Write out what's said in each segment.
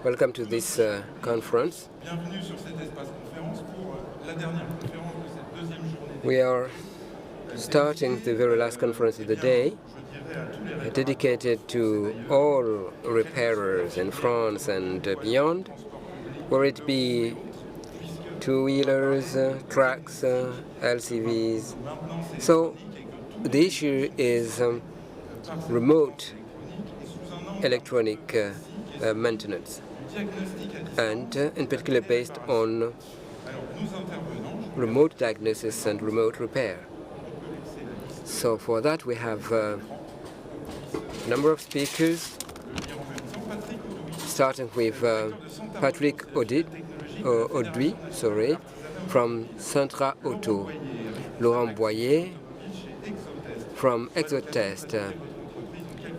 Welcome to this conference. We are starting the very last conference of the day, dedicated to all repairers in France and beyond, whether it be two-wheelers, trucks, LCVs. So the issue is remote electronic maintenance, and in particular based on remote diagnosis and remote repair. So for that we have a number of speakers, starting with Patrick Auduit, from CENTARAUTO, Laurent from EXXOTEST.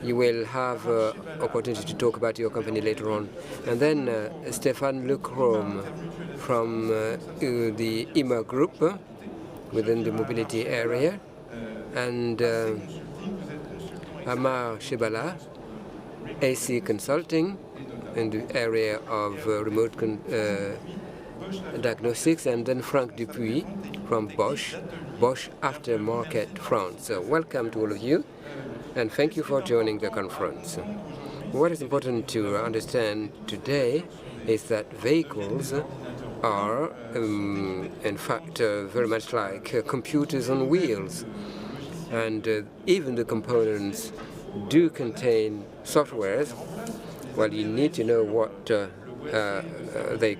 You will have opportunity to talk about your company later on. And then Stéphane CROM from the Amar Group within the mobility area, and Amar CHEBALLAH, AC Consulting in the area of remote diagnostics, and then Franck Dupuis from Bosch Aftermarket France. So welcome to all of you, and thank you for joining the conference. What is important to understand today is that vehicles are, in fact, very much like computers on wheels, and even the components do contain softwares. Well, you need to know what they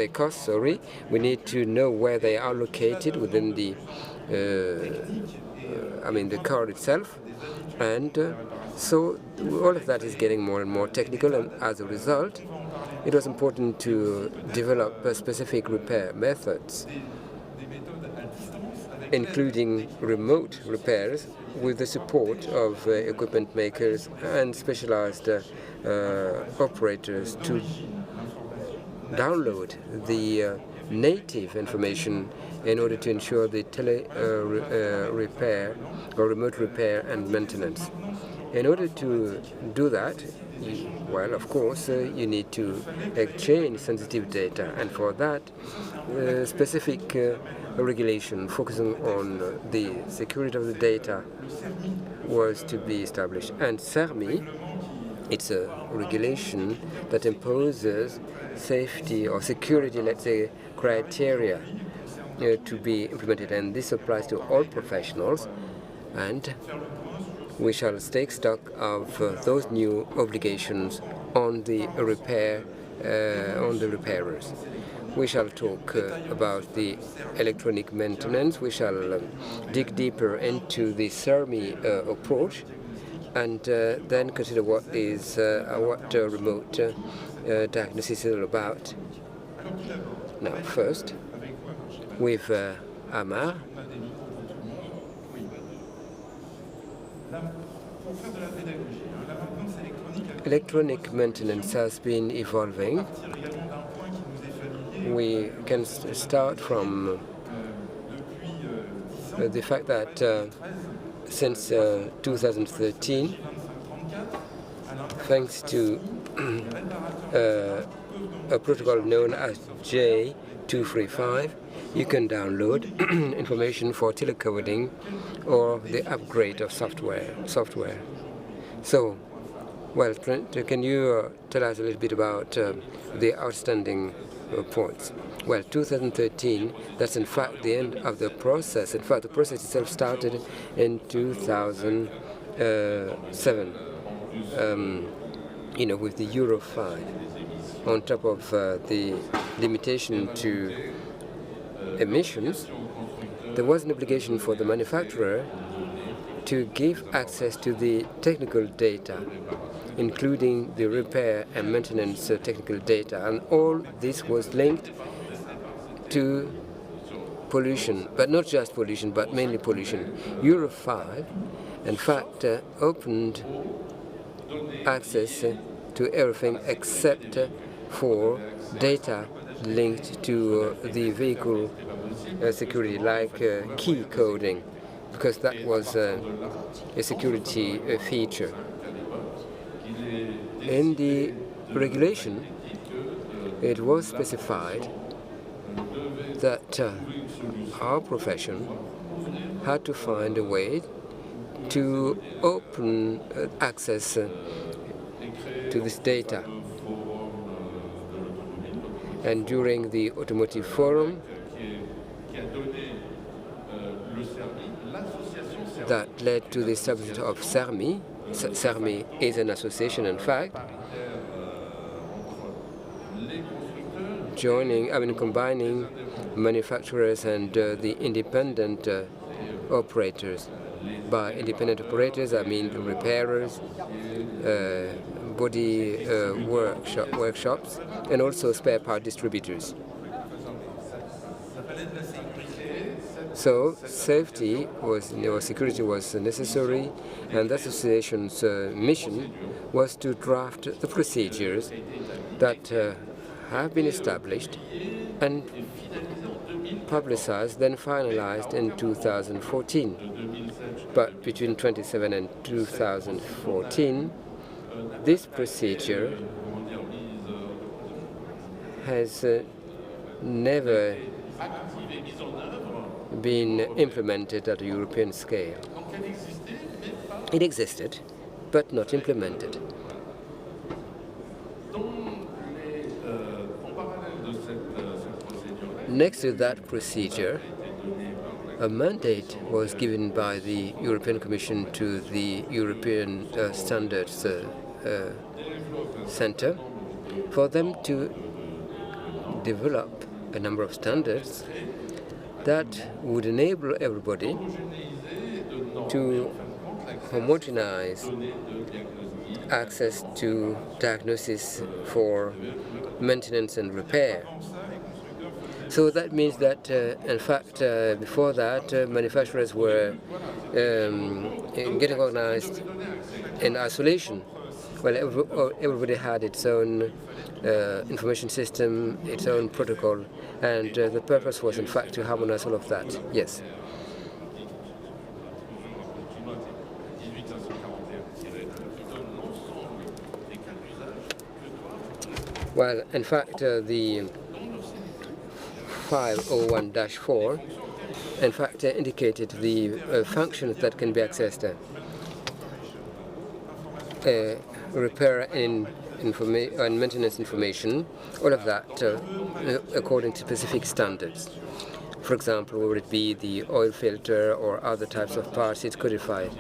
cost. We need to know where they are located within the the car itself. And so all of that is getting more and more technical, and as a result, it was important to develop specific repair methods, including remote repairs with the support of equipment makers and specialized operators to download the native information in order to ensure the tele-repair or remote repair and maintenance. In order to do that, well, of course, you need to exchange sensitive data, and for that, specific regulation focusing on the security of the data was to be established. And SERMI, it's a regulation that imposes safety or security, let's say, criteria to be implemented, and this applies to all professionals, and we shall take stock of those new obligations on the repairers. We shall talk about the electronic maintenance. We shall dig deeper into the SERMI approach, and then consider what remote diagnosis is all about. Now, first, with Amar. Electronic maintenance has been evolving. We can start from the fact that since 2013, thanks to a protocol known as J235, you can download information for telecoding or the upgrade of software. So, well, can you tell us a little bit about the outstanding points? Well, 2013, that's in fact the end of the process. In fact, the process itself started in 2007, with the Euro 5. On top of the limitation to emissions, there was an obligation for the manufacturer to give access to the technical data, including the repair and maintenance technical data, and all this was linked to pollution, but not just pollution, but mainly pollution. Euro 5, in fact, opened access to everything except for data linked to the vehicle security, like key coding, because that was a security feature. In the regulation, it was specified that our profession had to find a way to open access to this data. And during the Automotive Forum, that led to the establishment of SERMI. SERMI is an association, in fact, combining manufacturers and the independent operators. By independent operators, I mean the repairers, body workshops, and also spare part distributors. So safety or security was necessary, and the association's mission was to draft the procedures that have been established and publicized, then finalized in 2014. But between 2007 and 2014, this procedure has never been implemented at a European scale. It existed, but not implemented. Next to that procedure, a mandate was given by the European Commission to the European Standards Center for them to develop a number of standards that would enable everybody to homogenize access to diagnosis for maintenance and repair. So that means that, in fact, before that, manufacturers were getting organized in isolation. Well, everybody had its own information system, its own protocol, and the purpose was, in fact, to harmonize all of that. Yes. Well, in fact, the 501-4, in fact, indicated the functions that can be accessed. Repair and maintenance information, all of that according to specific standards. For example, would it be the oil filter or other types of parts? It's codified.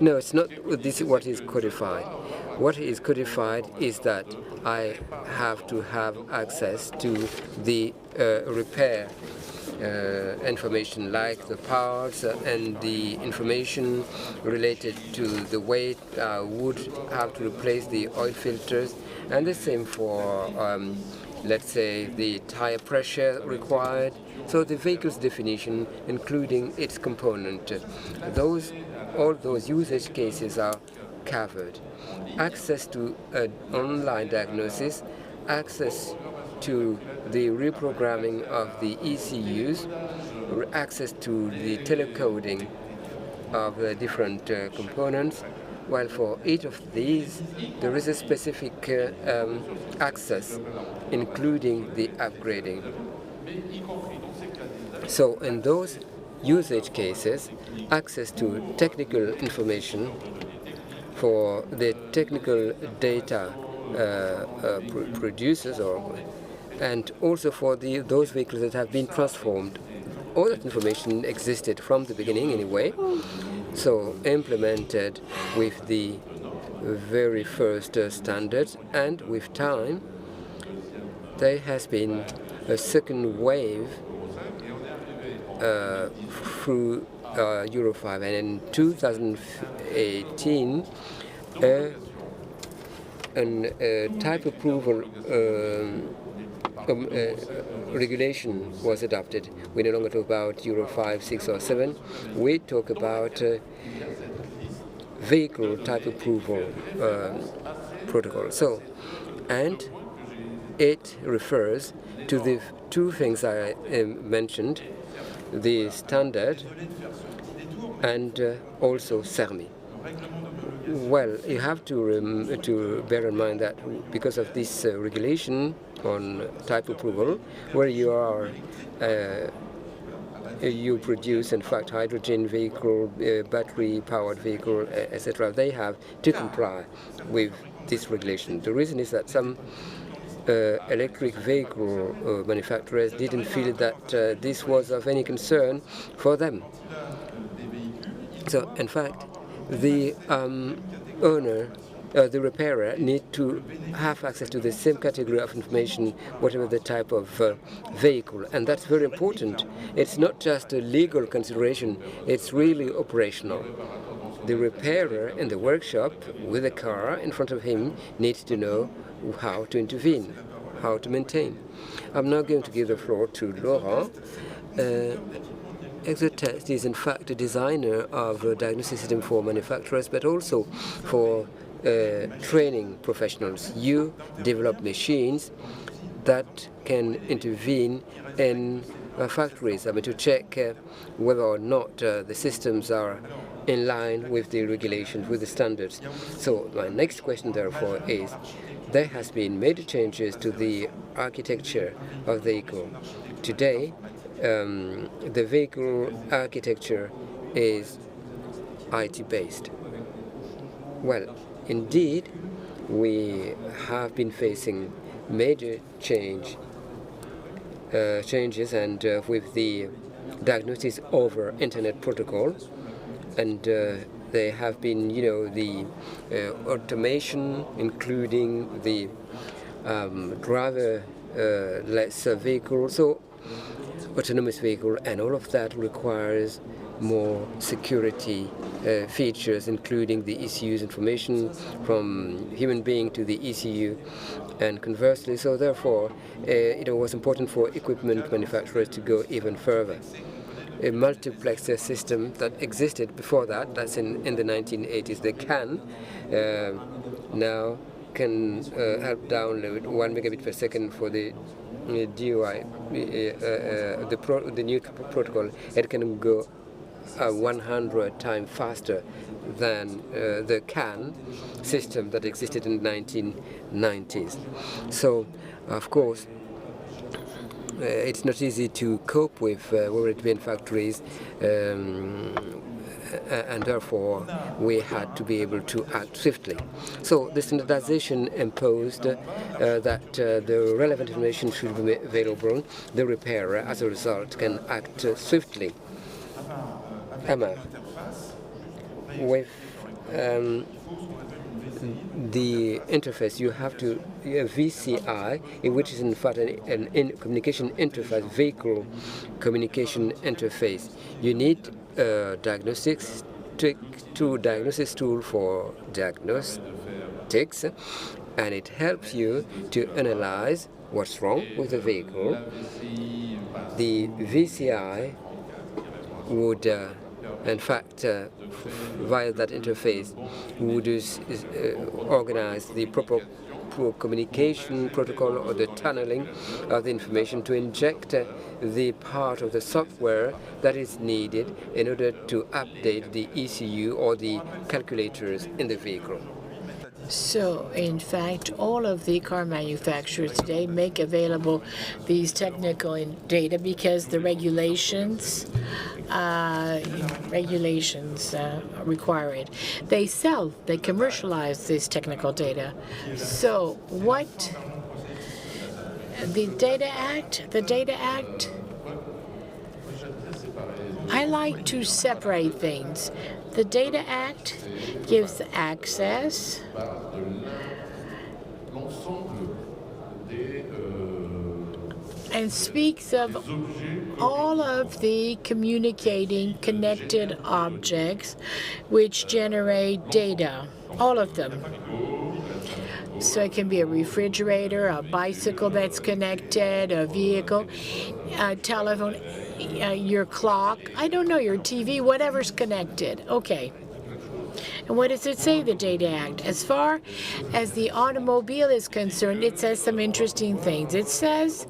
No, it's not. This is what is codified. What is codified is that I have to have access to the repair information, like the parts and the information related to the weight. Would have to replace the oil filters, and the same for, let's say, the tire pressure required. So the vehicle's definition, including its component, all those usage cases are covered. Access to online diagnosis, access to the reprogramming of the ECUs, access to the telecoding of the different components, while for each of these there is a specific access, including the upgrading. So in those usage cases, access to technical information for the technical data producers, and also for those vehicles that have been transformed. All that information existed from the beginning anyway, so implemented with the very first standards, and with time there has been a second wave through Euro 5, and in 2018 a type approval regulation was adopted. We no longer talk about Euro 5, 6 or 7. We talk about vehicle type approval protocol. So, and it refers to the two things I mentioned, the standard and also SERMI. Well, you have to bear in mind that because of this regulation on type approval, where you produce, in fact, hydrogen vehicle, battery-powered vehicle, etc., they have to comply with this regulation. The reason is that some electric vehicle manufacturers didn't feel that this was of any concern for them. So, in fact, the owner, the repairer, need to have access to the same category of information, whatever the type of vehicle, and that's very important. It's not just a legal consideration, it's really operational. The repairer in the workshop with a car in front of him needs to know how to intervene, how to maintain. I'm now going to give the floor to Laurent. EXXOTEST is in fact a designer of a diagnostic system for manufacturers, but also for training professionals. You develop machines that can intervene in factories, to check whether or not the systems are in line with the regulations, with the standards. So my next question, therefore, is there has been major changes to the architecture of the vehicle. Today, the vehicle architecture is IT-based. Well, indeed, we have been facing major changes, and with the diagnostics over Internet protocol, and there have been, the automation, including the driverless vehicle, so autonomous vehicle, and all of that requires more security features, including the ECU's information from human being to the ECU, and conversely. So therefore, it was important for equipment manufacturers to go even further. A multiplexer system that existed before that, that's in the 1980s, the CAN, now can help download 1 megabit per second for the DUI, the new protocol. It can go 100 times faster than the CAN system that existed in the 1990s. So, of course, it's not easy to cope with whether it be in factories, and therefore we had to be able to act swiftly. So the standardization imposed that the relevant information should be available. The repairer, as a result, can act swiftly. Amar, with the interface, you have to VCI, which is in fact an communication interface, vehicle communication interface. You need diagnostics tool for diagnostics, and it helps you to analyze what's wrong with the vehicle. The VCI would in fact, via that interface, would organize the proper communication protocol or the tunneling of the information to inject the part of the software that is needed in order to update the ECU or the calculators in the vehicle. So, in fact, all of the car manufacturers today make available these technical data because the regulations require it. They commercialize this technical data. So, what the Data Act, I like to separate things. The Data Act gives access and speaks of all of the communicating connected objects which generate data, all of them. So it can be a refrigerator, a bicycle that's connected, a vehicle, a telephone, your clock, I don't know, your TV, whatever's connected. Okay. And what does it say, the Data Act? As far as the automobile is concerned, it says some interesting things. It says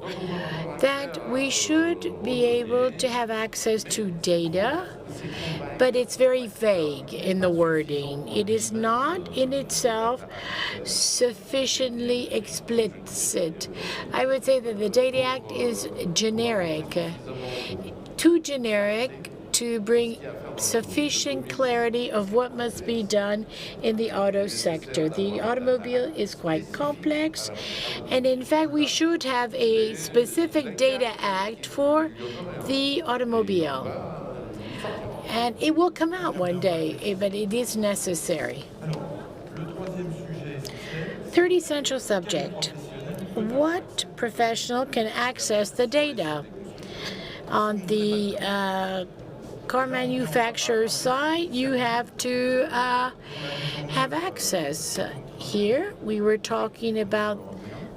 that we should be able to have access to data, but it's very vague in the wording. It is not in itself sufficiently explicit. I would say that the Data Act is generic, too generic to bring sufficient clarity of what must be done in the auto sector. The automobile is quite complex, and in fact we should have a specific Data Act for the automobile. And it will come out one day, but it is necessary. Third essential subject. What professional can access the data? On the car manufacturer side, you have to have access. Here, we were talking about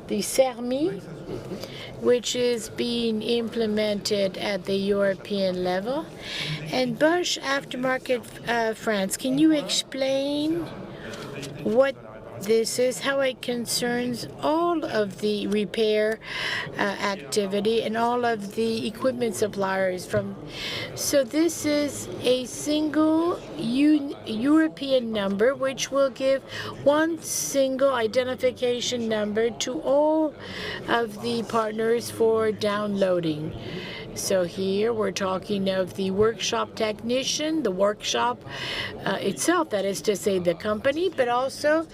the SERMI, which is being implemented at the European level. And Bosch Aftermarket France, can you explain what this is, how it concerns all of the repair activity and all of the equipment suppliers so this is a single European number which will give one single identification number to all of the partners for downloading. So here we're talking of the workshop technician, the workshop itself, that is to say the company, but also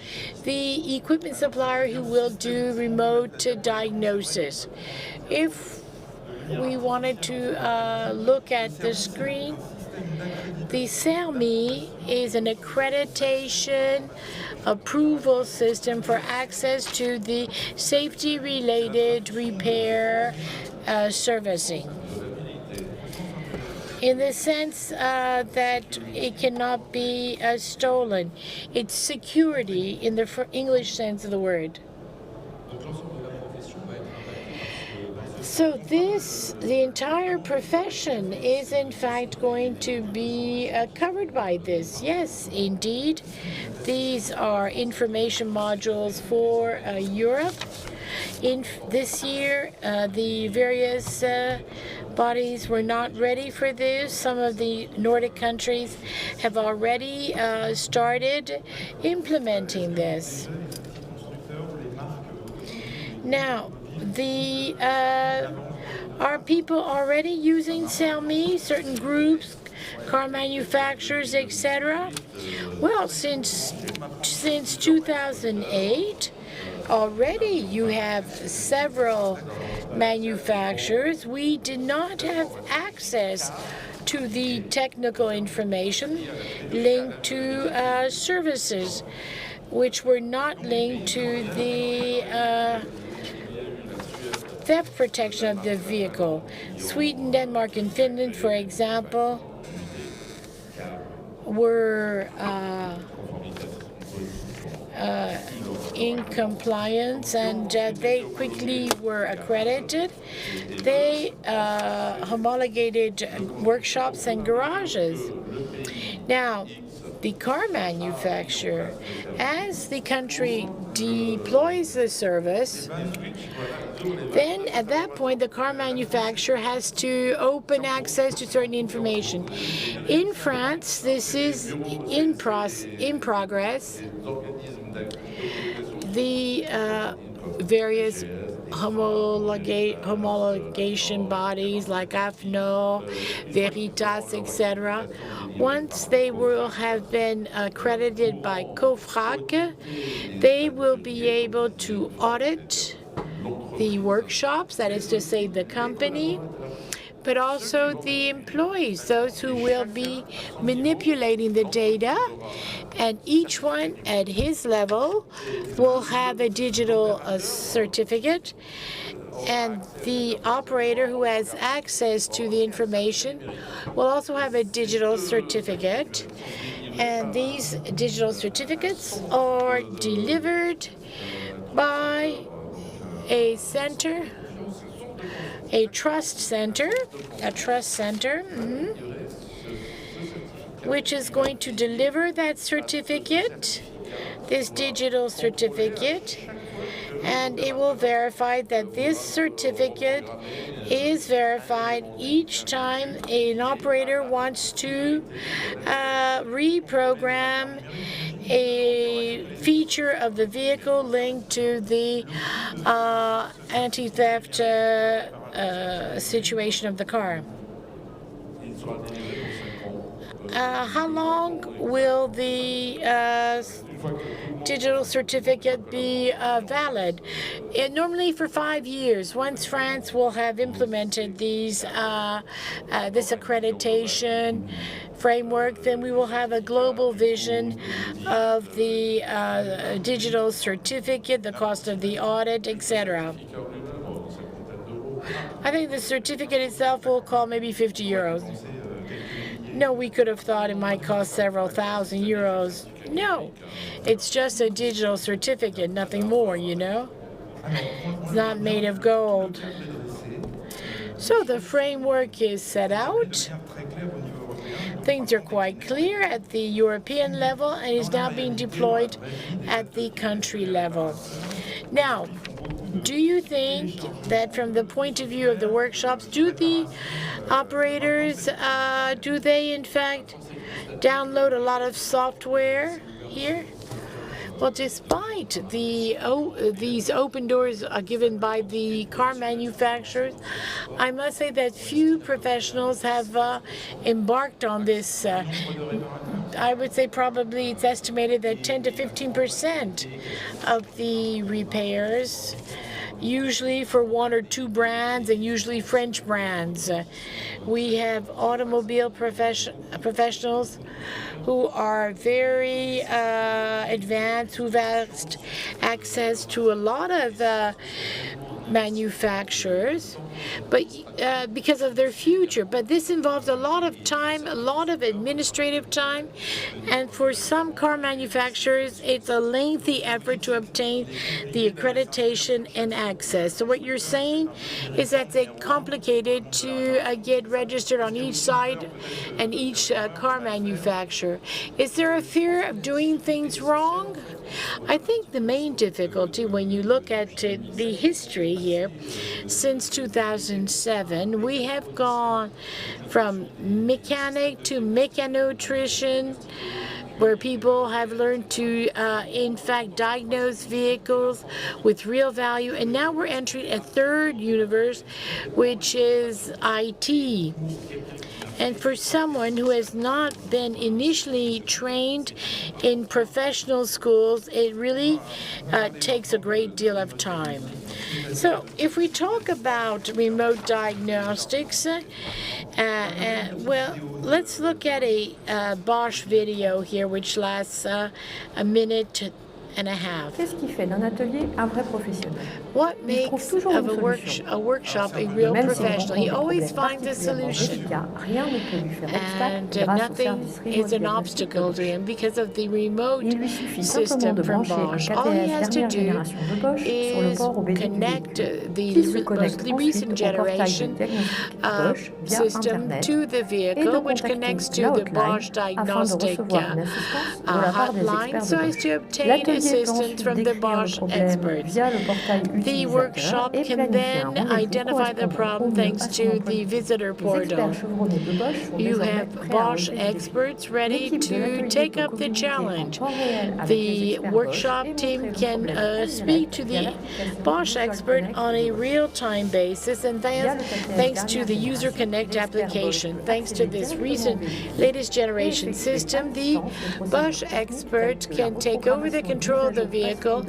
the equipment supplier who will do remote diagnosis. If we wanted to look at the screen, the SERMI is an accreditation approval system for access to the safety-related repair servicing, in the sense that it cannot be stolen. It's security in the English sense of the word. So the entire profession is in fact going to be covered by this. Yes, indeed. These are information modules for Europe. In this year, the various bodies were not ready for this. Some of the Nordic countries have already started implementing this. Now, are people already using SERMI, certain groups, car manufacturers, etc.? Well, since 2008, already you have several manufacturers. We did not have access to the technical information linked to services, which were not linked to the theft protection of the vehicle. Sweden, Denmark, and Finland, for example, were in compliance, and they quickly were accredited. They homologated workshops and garages. Now, the car manufacturer, as the country deploys the service, then at that point the car manufacturer has to open access to certain information. In France, this is in progress. The various homologation bodies like AFNOR, Veritas, etc. Once they will have been accredited by COFRAC, they will be able to audit the workshops, that is to say the company, but also the employees, those who will be manipulating the data, and each one at his level will have a digital certificate, and the operator who has access to the information will also have a digital certificate, and these digital certificates are delivered by a center, a trust center, which is going to deliver that certificate, this digital certificate, and it will verify that this certificate is verified each time an operator wants to reprogram a feature of the vehicle linked to the anti-theft situation of the car. How long will the digital certificate be valid? Normally for 5 years. Once France will have implemented these this accreditation framework, then we will have a global vision of the digital certificate, the cost of the audit, etc. I think the certificate itself will cost maybe 50 euros. No, we could have thought it might cost several thousand euros. No, it's just a digital certificate, nothing more, you know? It's not made of gold. So the framework is set out. Things are quite clear at the European level and is now being deployed at the country level. Now, do you think that from the point of view of the workshops, do the operators, do they in fact download a lot of software here? Well, despite these open doors are given by the car manufacturers, I must say that few professionals have embarked on this. I would say probably it's estimated that 10 to 15% of the repairs, usually for 1 or 2 brands and usually French brands. We have automobile professionals who are very advanced, who've had access to a lot of manufacturers, but because of their future. But this involves a lot of time, a lot of administrative time, and for some car manufacturers, it's a lengthy effort to obtain the accreditation and access. So what you're saying is that it's complicated to get registered on each side and each car manufacturer. Is there a fear of doing things wrong? I think the main difficulty when you look at the history here, since 2007, we have gone from mechanic to mechanotrician, where people have learned to, in fact, diagnose vehicles with real value. And now we're entering a third universe, which is IT. And for someone who has not been initially trained in professional schools, it really takes a great deal of time. So if we talk about remote diagnostics, well, let's look at a Bosch video here, which lasts a minute and a half. Qu'est-ce qui fait d'un atelier un vrai professionnel? What makes of a workshop a real professional? He always finds a solution, and nothing is an obstacle to him because of the remote system from Bosch. All he has to do is connect the most recent generation system to the vehicle, which connects to the Bosch diagnostic hotline, so as to obtain assistance from the Bosch experts. The workshop can then identify the problem thanks to the visitor portal. You have Bosch experts ready to take up the challenge. The workshop team can speak to the Bosch expert on a real-time basis, and thanks to the User Connect application, thanks to this recent latest generation system, the Bosch expert can take over the control of the vehicle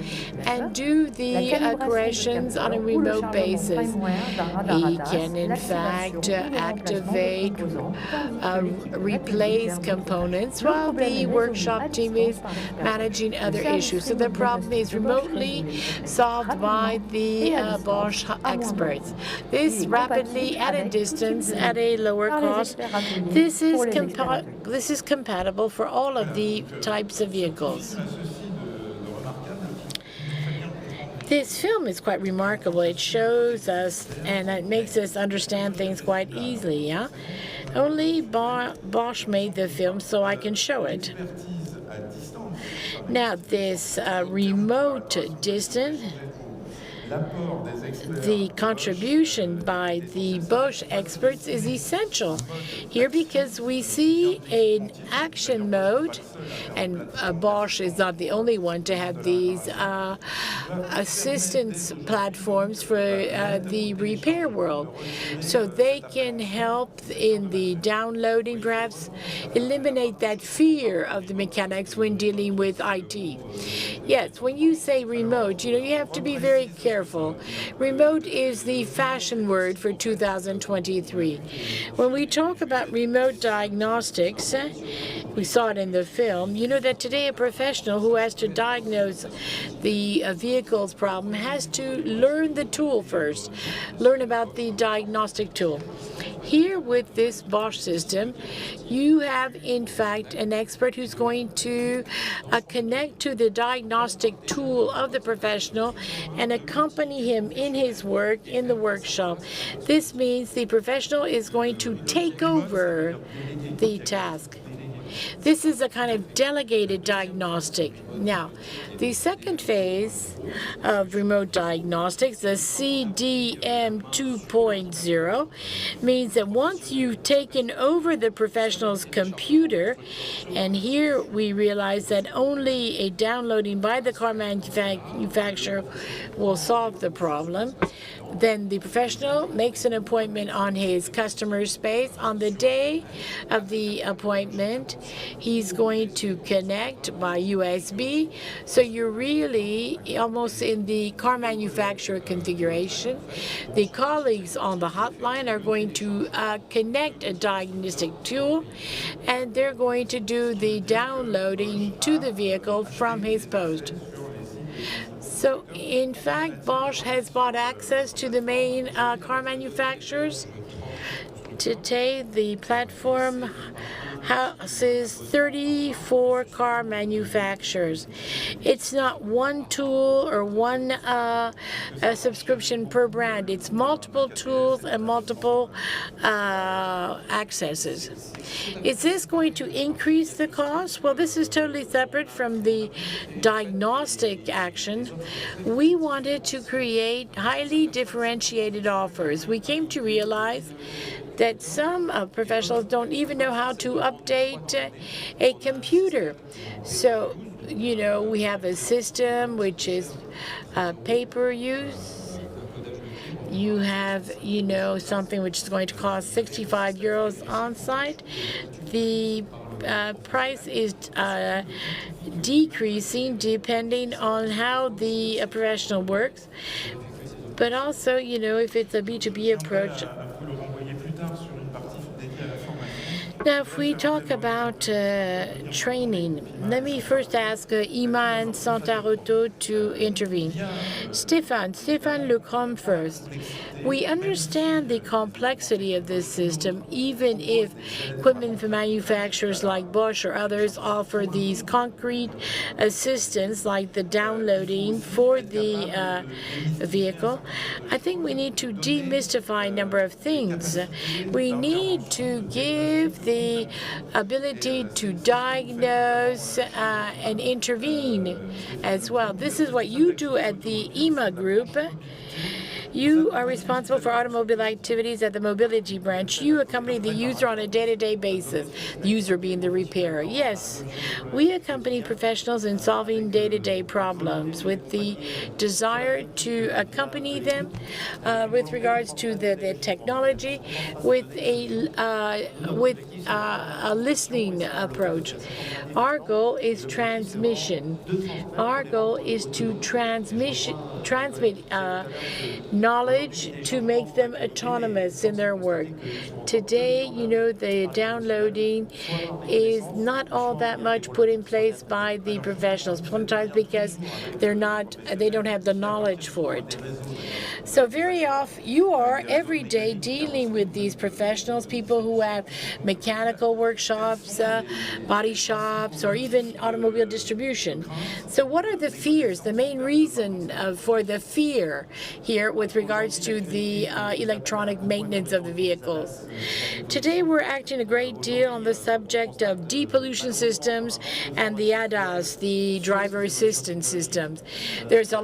and do the corrections on a remote basis. He can, in fact, activate, replace components while the workshop team is managing other issues. So the problem is remotely solved by the Bosch experts. This rapidly, at a distance, at a lower cost. This is compatible for all of the types of vehicles. This film is quite remarkable. It shows us, and it makes us understand things quite easily, yeah? Only Bosch made the film, so I can show it. Now, this remote distance, the contribution by the Bosch experts is essential here because we see an action mode, and Bosch is not the only one to have these assistance platforms for the repair world. So they can help in the downloading, perhaps eliminate that fear of the mechanics when dealing with IT. Yes, when you say remote, you have to be very careful. Remote is the fashion word for 2023. When we talk about remote diagnostics, we saw it in the film, you know that today a professional who has to diagnose the vehicle's problem has to learn the tool first, learn about the diagnostic tool. Here with this Bosch system, you have in fact an expert who's going to connect to the diagnostic tool of the professional and accompany him in his work in the workshop. This means the professional is going to take over the task. This is a kind of delegated diagnostic. Now, the second phase of remote diagnostics, the CDM 2.0, means that once you've taken over the professional's computer, and here we realize that only a downloading by the car manufacturer will solve the problem, then the professional makes an appointment on his customer space. On the day of the appointment, he's going to connect by USB. So you're really almost in the car manufacturer configuration. The colleagues on the hotline are going to connect a diagnostic tool, and they're going to do the downloading to the vehicle from his post. So, in fact, Bosch has bought access to the main car manufacturers. Today, the platform houses 34 car manufacturers. It's not one tool or one subscription per brand. It's multiple tools and multiple accesses. Is this going to increase the cost? Well, this is totally separate from the diagnostic action. We wanted to create highly differentiated offers. We came to realize that some professionals don't even know how to update a computer. So, we have a system which is paper use. You have, something which is going to cost 65 euros on site. The price is decreasing depending on how the professional works. But also, if it's a B2B approach. Now, if we talk about training, let me first ask Ima and CENTARAUTO to intervene. Stéphane Le CROM first. We understand the complexity of this system, even if equipment manufacturers like Bosch or others offer these concrete assistance like the downloading for the vehicle. I think we need to demystify a number of things. We need to give the ability to diagnose and intervene as well. This is what you do at the EMA group. You are responsible for automobile activities at the mobility branch. You accompany the user on a day-to-day basis, the user being the repairer. Yes, we accompany professionals in solving day-to-day problems with the desire to accompany them with regards to the technology with a listening approach. Our goal is transmission. Our goal is to transmit knowledge to make them autonomous in their work. Today, the downloading is not all that much put in place by the professionals, sometimes because they don't have the knowledge for it. So very often, you are every day dealing with these professionals, people who have mechanical mechanical workshops, body shops, or even automobile distribution. So what are the fears, the main reason for the fear here with regards to the electronic maintenance of the vehicles? Today we're acting a great deal on the subject of depollution systems and the ADAS, the driver assistance systems. There's a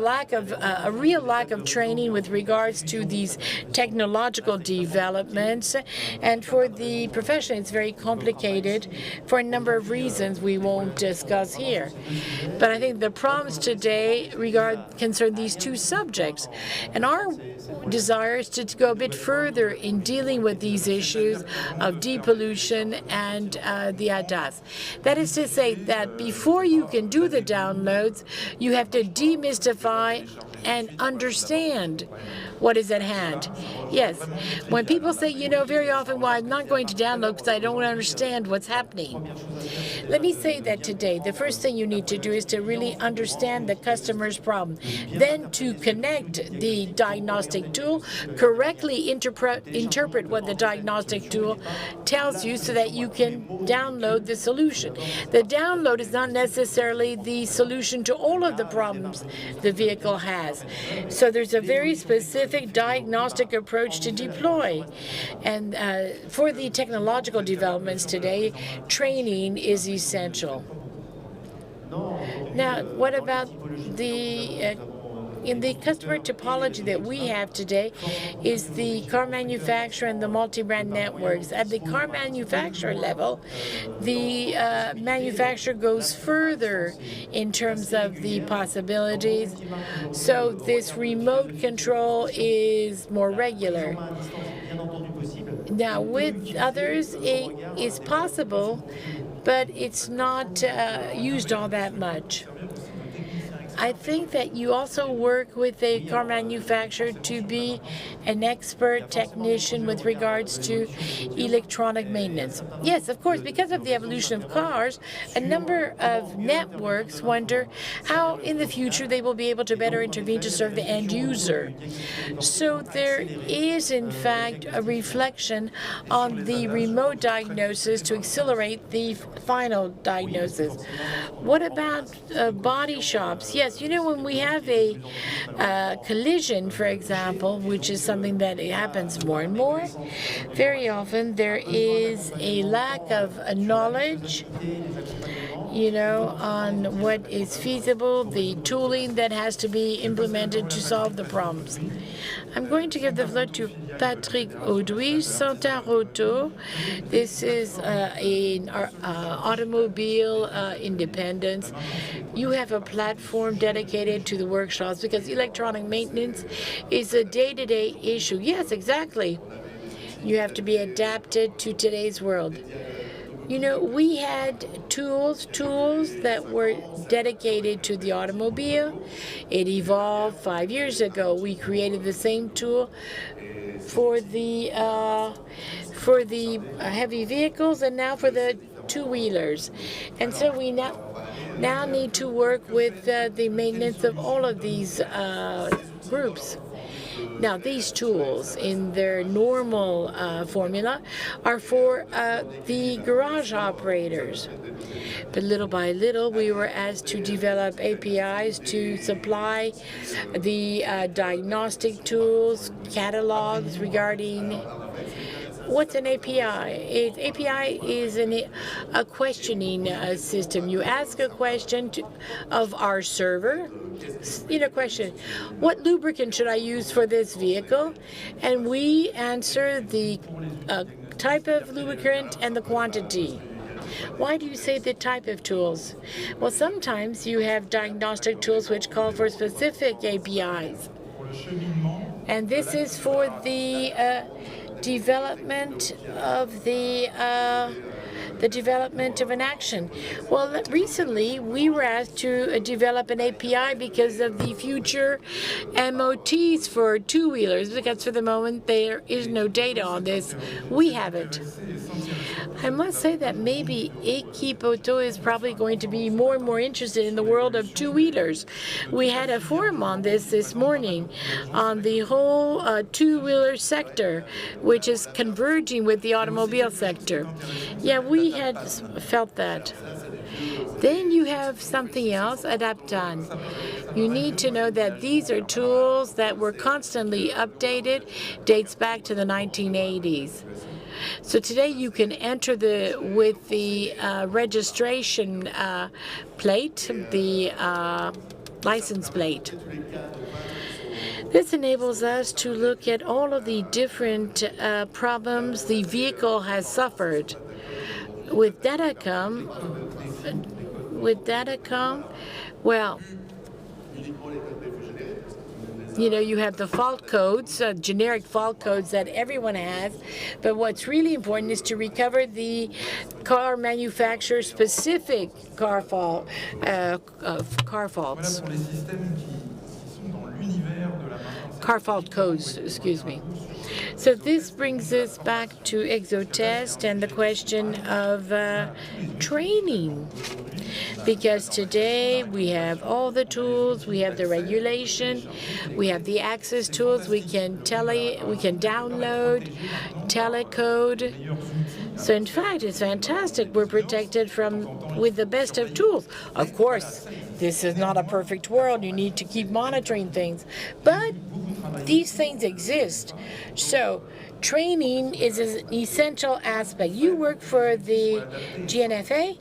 real lack of training with regards to these technological developments, and for the profession it's very complicated for a number of reasons we won't discuss here. But I think the problems today concern these two subjects, and our desire is to go a bit further in dealing with these issues of depollution and the ADAS. That is to say that before you can do the downloads, you have to demystify and understand what is at hand. Yes, when people say, very often, well, I'm not going to download because I don't understand what's happening. Let me say that today, the first thing you need to do is to really understand the customer's problem. Then to connect the diagnostic tool, correctly interpret what the diagnostic tool tells you so that you can download the solution. The download is not necessarily the solution to all of the problems the vehicle has. So there's a very specific diagnostic approach to deploy. And for the technological developments today, training is essential. Now, what about in the customer topology that we have today is the car manufacturer and the multi-brand networks. At the car manufacturer level, the manufacturer goes further in terms of the possibilities. So this remote control is more regular. Now, with others, it is possible, but it's not used all that much. I think that you also work with a car manufacturer to be an expert technician with regards to electronic maintenance. Yes, of course, because of the evolution of cars, a number of networks wonder how in the future they will be able to better intervene to serve the end user. So there is, in fact, a reflection on the remote diagnosis to accelerate the final diagnosis. What about body shops? Yes, when we have a collision, for example, which is something that happens more and more, very often there is a lack of knowledge, on what is feasible, the tooling that has to be implemented to solve the problems. I'm going to give the floor to Patrick AUDOUIT, CENTARAUTO. This is an automobile independence. You have a platform dedicated to the workshops because electronic maintenance is a day-to-day issue. Yes, exactly. You have to be adapted to today's world. We had tools that were dedicated to the automobile. It evolved 5 years ago. We created the same tool for the heavy vehicles and now for the two-wheelers. And so we now need to work with the maintenance of all of these groups. Now, these tools, in their normal formula, are for the garage operators. But little by little, we were asked to develop APIs to supply the diagnostic tools, catalogs regarding what's an API? API is a questioning system. You ask a question of our server, question, what lubricant should I use for this vehicle? And we answer the type of lubricant and the quantity. Why do you say the type of tools? Well, sometimes you have diagnostic tools which call for specific APIs. And this is for the development of the development of an action. Well, recently we were asked to develop an API because of the future MOTs for two-wheelers, because for the moment there is no data on this. We have it. I must say that maybe EXXOTESTresponsible is probably going to be more and more interested in the world of two-wheelers. We had a forum on this morning on the whole two-wheeler sector, which is converging with the automobile sector. Yeah, we had felt that. Then you have something else, ADAPTAN. You need to know that these are tools that were constantly updated, dates back to the 1980s. So today you can enter with the registration plate, the license plate. This enables us to look at all of the different problems the vehicle has suffered. With Datacom, well, you have the fault codes, generic fault codes that everyone has, but what's really important is to recover the car manufacturer specific car faults. Car fault codes, excuse me. So this brings us back to EXXOTEST and the question of training. Because today we have all the tools, we have the regulation, we have the access tools, we can download, telecode. So in fact, it's fantastic. We're protected with the best of tools. Of course, this is not a perfect world. You need to keep monitoring things. But these things exist. So training is an essential aspect. You work for the GNFA.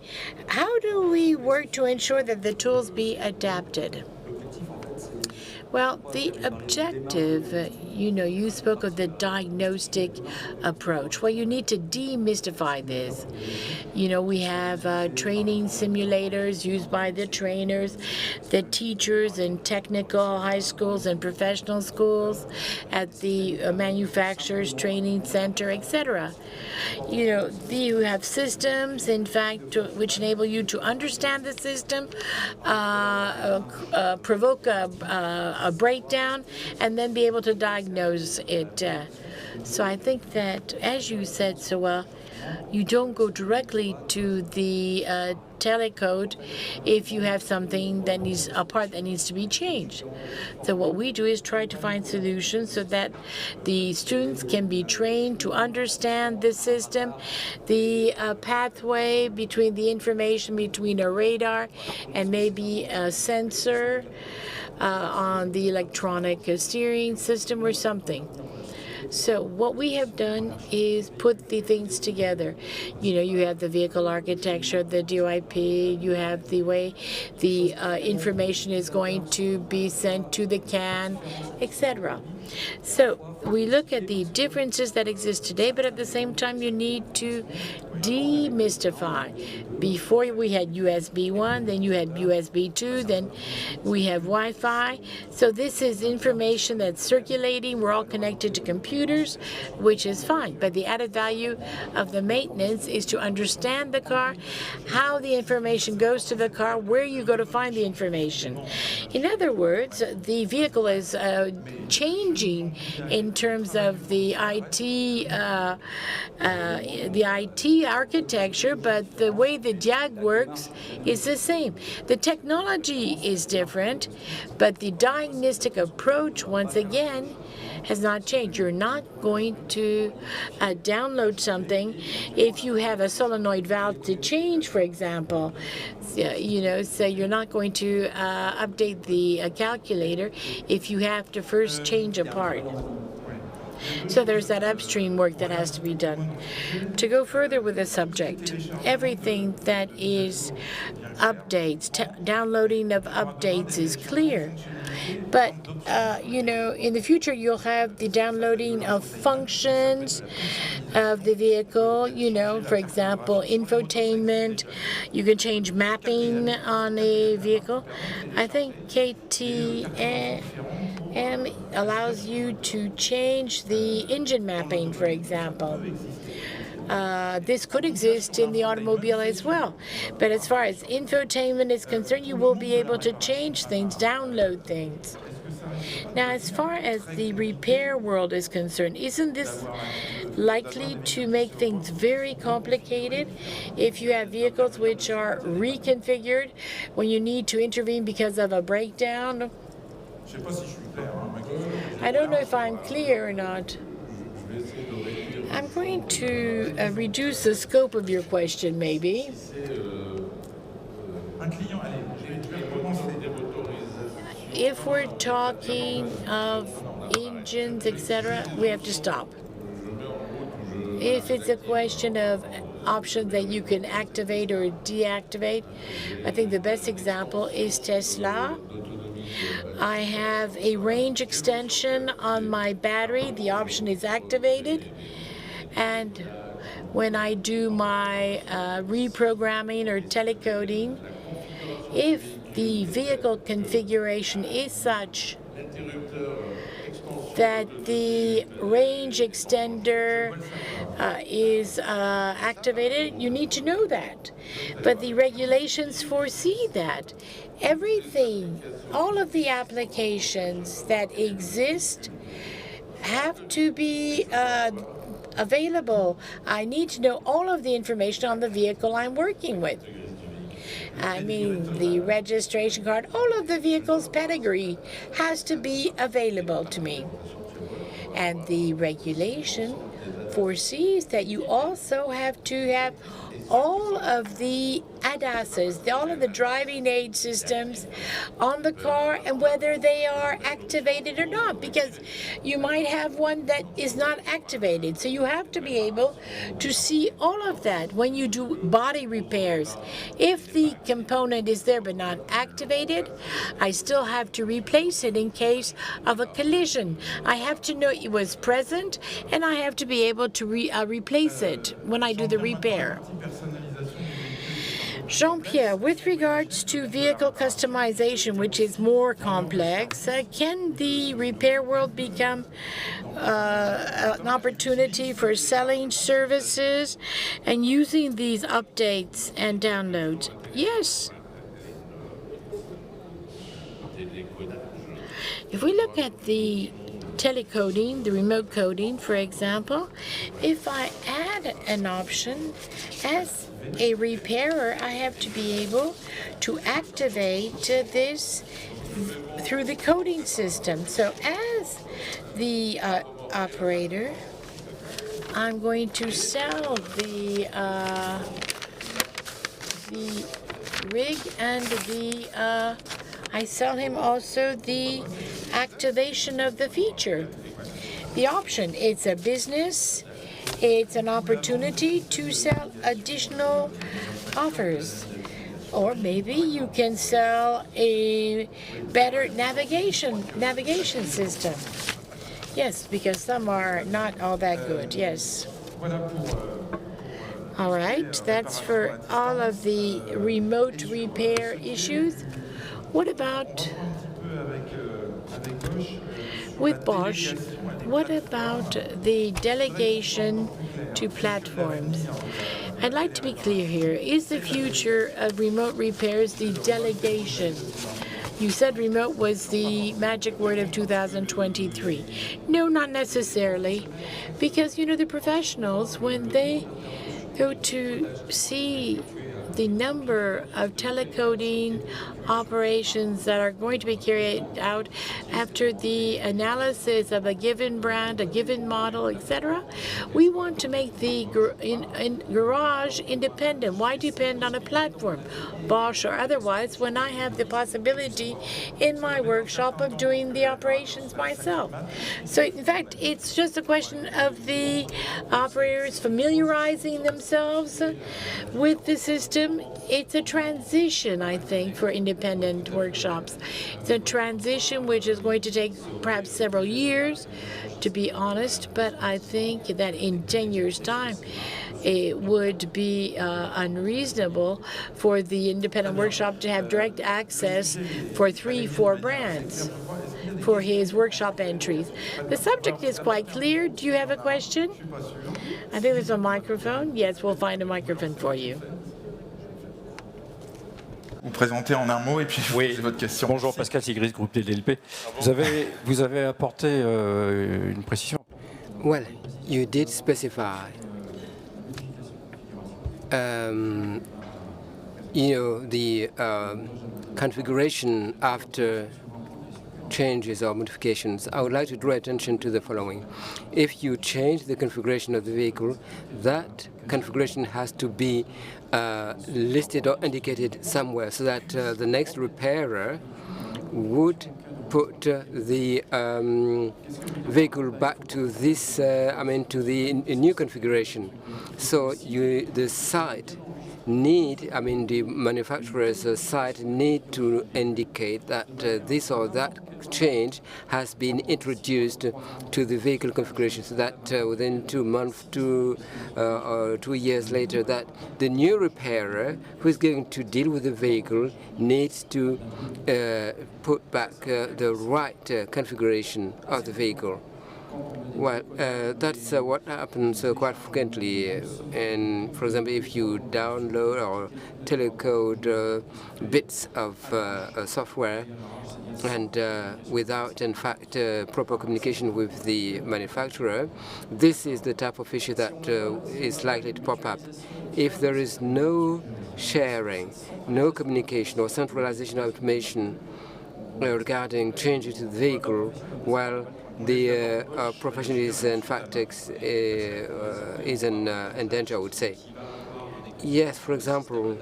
How do we work to ensure that the tools be adapted? Well, the objective, you spoke of the diagnostic approach. Well, you need to demystify this. We have training simulators used by the trainers, the teachers in technical high schools and professional schools, at the manufacturers training center, etc. You have systems, in fact, which enable you to understand the system, provoke a breakdown, and then be able to diagnose it. So I think that, as you said so well, you don't go directly to the telecode if you have something that a part that needs to be changed. So what we do is try to find solutions so that the students can be trained to understand the system, the pathway between the information between a radar and maybe a sensor on the electronic steering system or something. So what we have done is put the things together. You have the vehicle architecture, the DOIP, you have the way the information is going to be sent to the CAN, etc. So we look at the differences that exist today, but at the same time you need to demystify. Before we had USB 1, then you had USB 2, then we have Wi-Fi. So this is information that's circulating. We're all connected to computers, which is fine. But the added value of the maintenance is to understand the car, how the information goes to the car, where you go to find the information. In other words, the vehicle is changing in terms of the IT architecture, but the way the Diag works is the same. The technology is different, but the diagnostic approach, once again, has not changed. You're not going to download something if you have a solenoid valve to change, for example. So you're not going to update the calculator if you have to first change a part. So there's that upstream work that has to be done. To go further with the subject, everything that is updates, downloading of updates is clear. But, in the future, you'll have the downloading of functions of the vehicle, for example, infotainment. You can change mapping on a vehicle. I think KTM allows you to change the engine mapping, for example. This could exist in the automobile as well. But as far as infotainment is concerned, you will be able to change things, download things. Now, as far as the repair world is concerned, isn't this likely to make things very complicated if you have vehicles which are reconfigured when you need to intervene because of a breakdown? I don't know if I'm clear or not. I'm going to reduce the scope of your question, maybe. If we're talking of engines, etc., we have to stop. If it's a question of options that you can activate or deactivate, I think the best example is Tesla. I have a range extension on my battery. The option is activated. And when I do my reprogramming or telecoding, if the vehicle configuration is such that the range extender is activated, you need to know that. But the regulations foresee that. Everything, all of the applications that exist have to be available. I need to know all of the information on the vehicle I'm working with. I mean, the registration card, all of the vehicle's pedigree has to be available to me. And the regulation foresees that you also have to have all of the ADASs, all of the driving aid systems on the car, and whether they are activated or not, because you might have one that is not activated. So you have to be able to see all of that when you do body repairs. If the component is there but not activated, I still have to replace it in case of a collision. I have to know it was present, and I have to be able to replace it when I do the repair. Jean-Pierre, with regards to vehicle customization, which is more complex, can the repair world become an opportunity for selling services and using these updates and downloads? Yes. If we look at the telecoding, the remote coding, for example, if I add an option as a repairer, I have to be able to activate this through the coding system. So as the operator, I'm going to sell the rig and I sell him also the activation of the feature. The option, it's a business, it's an opportunity to sell additional offers. Or maybe you can sell a better navigation system. Yes, because some are not all that good, yes. All right, that's for all of the remote repair issues. What about with Bosch? What about the delegation to platforms? I'd like to be clear here. Is the future of remote repairs the delegation? You said remote was the magic word of 2023. No, not necessarily. Because, you know, the professionals, when they go to see the number of telecoding operations that are going to be carried out after the analysis of a given brand, a given model, etc. We want to make the garage independent. Why depend on a platform, Bosch or otherwise, when I have the possibility in my workshop of doing the operations myself? So in fact, it's just a question of the operators familiarizing themselves with the system. It's a transition, I think, for independent workshops. It's a transition which is going to take perhaps several years, to be honest, but I think that in 10 years' time, it would be unreasonable for the independent workshop to have direct access for 3-4 brands for his workshop entries. The subject is quite clear. Do you have a question? I think there's a microphone. Yes, we'll find a microphone for you. vous présenter en un mot et puis oui. poser votre question. Bonjour, Pascal Sigris, groupe TLP. Vous avez apporté une précision. Well, you did specify, the configuration after changes or modifications. I would like to draw attention to the following. If you change the configuration of the vehicle, that configuration has to be listed or indicated somewhere so that the next repairer would put the vehicle back to this, to the new configuration. So the site the manufacturer's site need to indicate that this or that change has been introduced to the vehicle configuration, so that within 2 months or 2 years later, that the new repairer who is going to deal with the vehicle needs to put back the right configuration of the vehicle. Well, that's what happens quite frequently. And for example, if you download or telecode bits of software and without, in fact, proper communication with the manufacturer, this is the type of issue that is likely to pop up. If there is no sharing, no communication or centralization of information regarding changes to the vehicle, well, the profession is, in fact, is in danger, I would say. Yes, for example,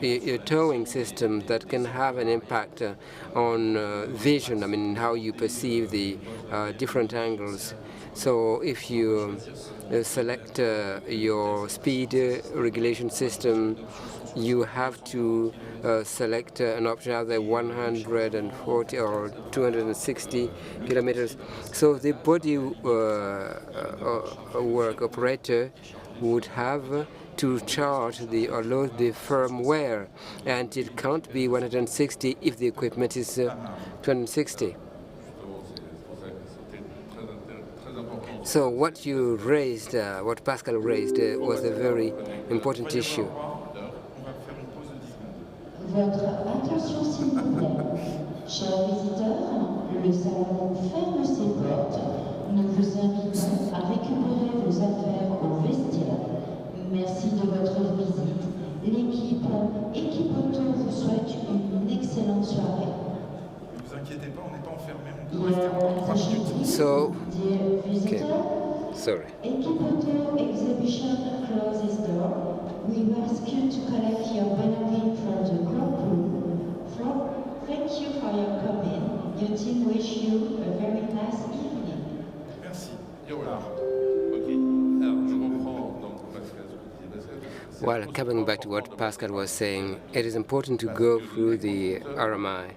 a towing system that can have an impact on vision, how you perceive the different angles. So if you select your speed regulation system, you have to select an option either 140 or 260 kilometers. So the body work operator would have to charge or load the firmware, and it can't be 160 if the equipment is 260. So what you raised, what Pascal raised, was a very important issue. Votre attention s'il vous plaît. Chers visiteurs, le salon ferme ses portes. Nous vous invitons à récupérer vos affaires au vestiaire. Merci de votre visite. L'équipe Auto vous souhaite une excellente soirée. Ne vous inquiétez pas, on n'est pas enfermé, on peut rester encore 3 minutes. So, okay. Sorry. Auto exhibition closes door. We ask you to collect your belongings from the group room. Thank you for your coming. Your team wish you a very nice evening. Merci. Well, coming back to what Pascal was saying, it is important to go through the RMI.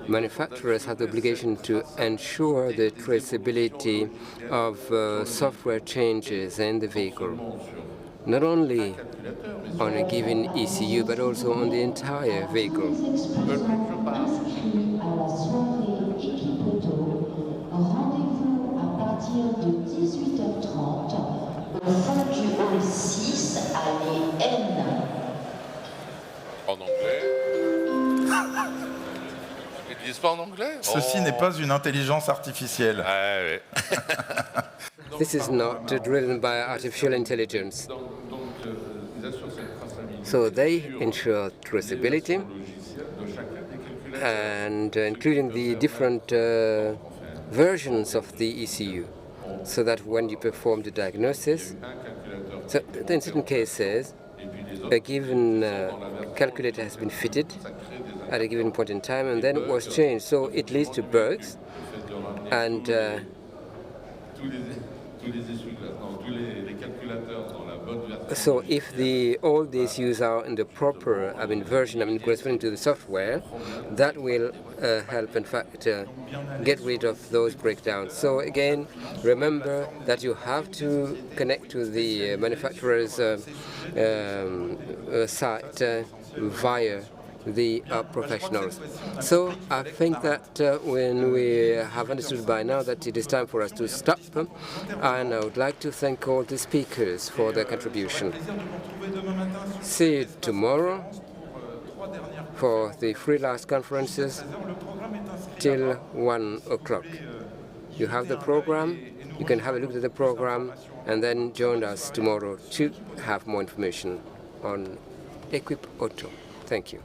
Manufacturers have the obligation to ensure the traceability of software changes in the vehicle, not only on a given ECU, but also on the entire vehicle. Rendez-vous à partir de 18h30 au fond du hall 6, allée N. En anglais. Ils disent pas en anglais. Ceci n'est pas une intelligence artificielle. Ah, ouais. This is not driven by artificial intelligence. So they ensure traceability, and including the different versions of the ECU, so that when you perform the diagnosis, so in certain cases, a given calculator has been fitted at a given point in time and then it was changed. So it leads to bugs, and so if all the issues are in the proper version, corresponding to the software, that will help, in fact, get rid of those breakdowns. So again, remember that you have to connect to the manufacturer's site via the professionals. So I think that when we have understood by now that it is time for us to stop, and I would like to thank all the speakers for their contribution. See you tomorrow for the freelance conferences till 1 o'clock. You have the program. You can have a look at the program and then join us tomorrow to have more information on Equip Auto. Thank you.